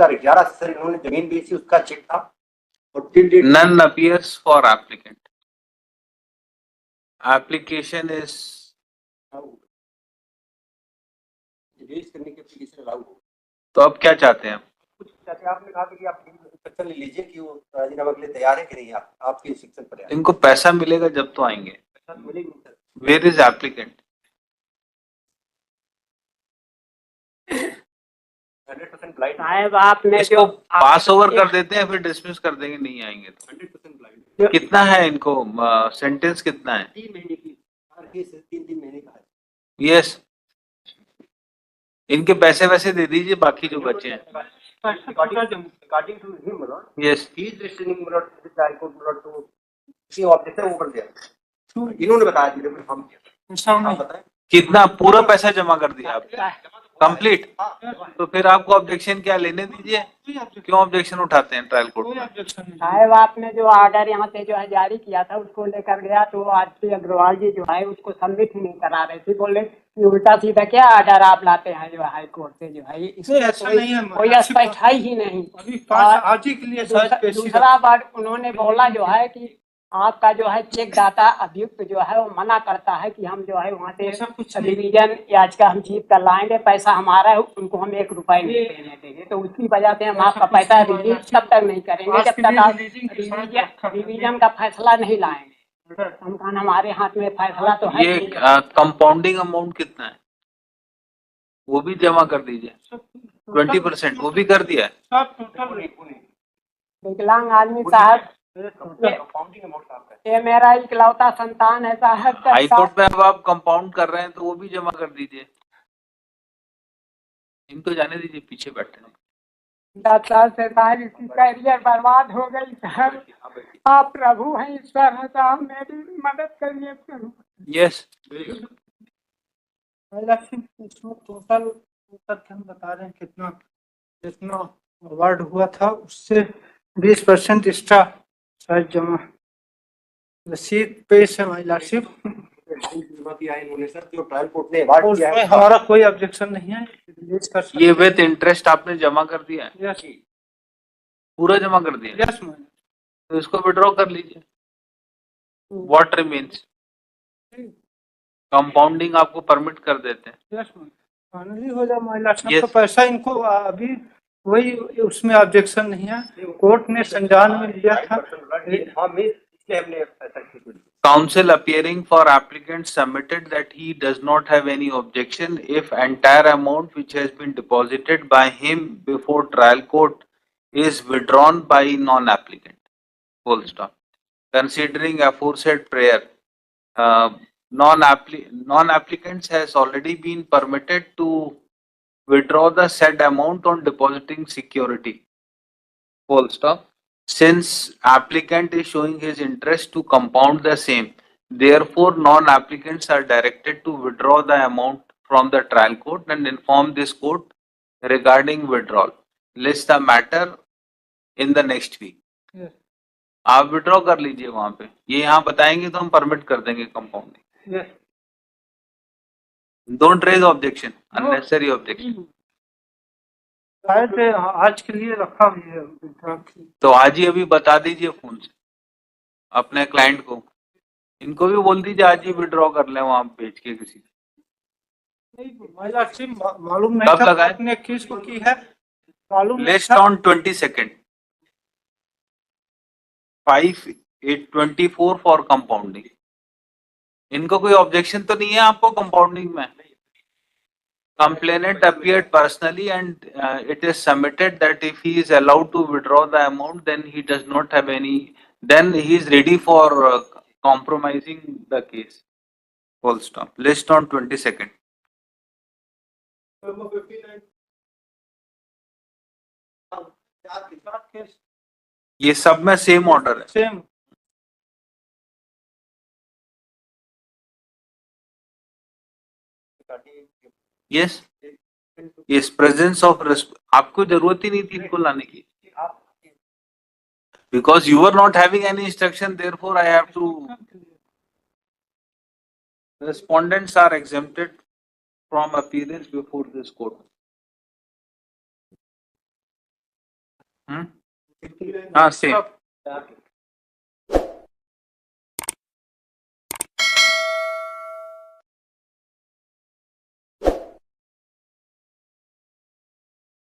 2011 से सर इन्होंने जमीन बेची, उसका चेक था और none appears for applicant. Application is बेच करने के एप्लीकेशन अलाउ हो। तो अब क्या चाहते हैं? कुछ चाहते हैं, आपने कहा कि आप इंस्ट्रक्शन ले लीजिए कि वो राजीनामा के लिए तैयार है कि नहीं, आपके इंस्ट्रक्शन पर है। इनको पैसा मिलेगा जब तो आएंगे। पैसा मिलेगा नहीं sir. Where is applicant? 100% blind साहब आपने इसको जो पास ओवर कर देते हैं, फिर डिसमिस कर देंगे, नहीं आएंगे तो। 100% ब्लाइंड। कितना है इनको सेंटेंस कितना है? 3 महीने की हर केस 3 महीने का है। यस, इनके पैसे वैसे दे दीजिए, बाकी जो बचे हैं। According to him, Lord, yes, he is listening, Lord, to the High Court, Lord, to किसी ऑब्जेक्शन वो कर दिया। इन्होंने बताया कि हम किया। बताएं कितना पूरा पैसा जमा कर दिया आपने कंप्लीट? तो फिर आपको ऑब्जेक्शन क्या लेने दीजिए, क्यों ऑब्जेक्शन उठाते हैं ट्रायल कोर्ट में? साहब आपने जो ऑर्डर यहाँ से जो है जारी किया था उसको लेकर गया तो आरती अग्रवाल जी जो है उसको सबमिट ही नहीं करा रहे थे, बोले कि उल्टा सीधा क्या ऑर्डर आप लाते हैं जो हाई कोर्ट से जो है कोई स्पष्ट ही नहीं। आज ही के लिए दूसरा बार उन्होंने बोला जो है कि आपका जो है चेक दाता अभियुक्त जो है वो मना करता है कि हम जो है वहाँ से रिवीजन याचिका हम जीत कर लाएंगे, पैसा हमारा है, उनको हम 1 रुपए नहीं देने देंगे, तो उसकी वजह से हम आपका पैसा रिलीज तब तक नहीं करेंगे जब तक आप रिवीजन का फैसला नहीं लाएंगे। हम कहा हमारे हाथ में फैसला तो है। ये कंपाउंडिंग अमाउंट कितना है वो भी जमा कर दीजिए। 20% वो भी कर दिया है। विकलांग आदमी साहब ये मेरा इकलौता संतान है साहब। हाई कोर्ट में अब आप कंपाउंड कर रहे हैं तो वो भी जमा कर दीजिए। इनको जाने दीजिए, पीछे बैठे हैं। 10 साल से साहब इसकी कैरियर बर्बाद हो गई साहब। आप प्रभु हैं, ईश्वर है साहब, मेरी मदद करिए प्रभु। यस, इसमें टोटल हम बता रहे हैं कितना जितना अवार्ड हुआ था उससे 20% एक्स्ट्रा शायद जमा रसीद पेश है महिला सिर्फ जमा किया है इन्होंने सर, जो ट्रायल कोर्ट ने अवार्ड किया है। हमारा कोई ऑब्जेक्शन नहीं है, रिलीज कर सकते। ये विद इंटरेस्ट आपने जमा कर दिया है? यस, पूरा जमा कर दिया? Yes ma'am. तो इसको विड्रॉ कर लीजिए। What remains? कंपाउंडिंग आपको परमिट कर देते हैं। यस मैम, फाइनली हो जाए महिला सिर्फ तो पैसा इनको अभी वही उसमें ऑब्जेक्शन नहीं है, कोर्ट ने संज्ञान में लिया था। Counsel appearing for applicant submitted that he does not have any objection if entire amount which has been deposited by him before trial court is withdrawn by non-applicant. Full stop. Considering aforesaid prayer, non-applicants has already been permitted to withdraw the said amount on depositing security. Full stop. Since applicant is showing his interest to compound the same, therefore non-applicants are directed to withdraw the amount from the trial court and inform this court regarding withdrawal. List the matter in the next week. Yes. आप withdraw कर लीजिए वहां पे, ये यहाँ बताएंगे तो हम परमिट कर देंगे compounding. Yes. Don't raise objection, unnecessary objection. शायद आज के लिए रखा भी है। तो आज ही अभी बता दीजिए फोन से अपने क्लाइंट को, इनको भी बोल दीजिए आज ही विड्रॉ कर ले वहां बेच के किसी। मालूम नहीं कब लगाए? अपने किस को की है मालूम। List on 22nd 5/8/24 for compounding. इनको कोई ऑब्जेक्शन तो नहीं है आपको कंपाउंडिंग में? Complainant appeared personally and it is submitted that if he is allowed to withdraw the amount, then he does not have any, then he is ready for compromising the case. Full stop. List on 22nd. ये सब में same order है। Same. Yes. Yes, presence of आपको जरूरत ही नहीं थी इनको लाने की, because you were not having any instruction, therefore I have to. Respondents are exempted from appearance before this court. हाँ, same. क्या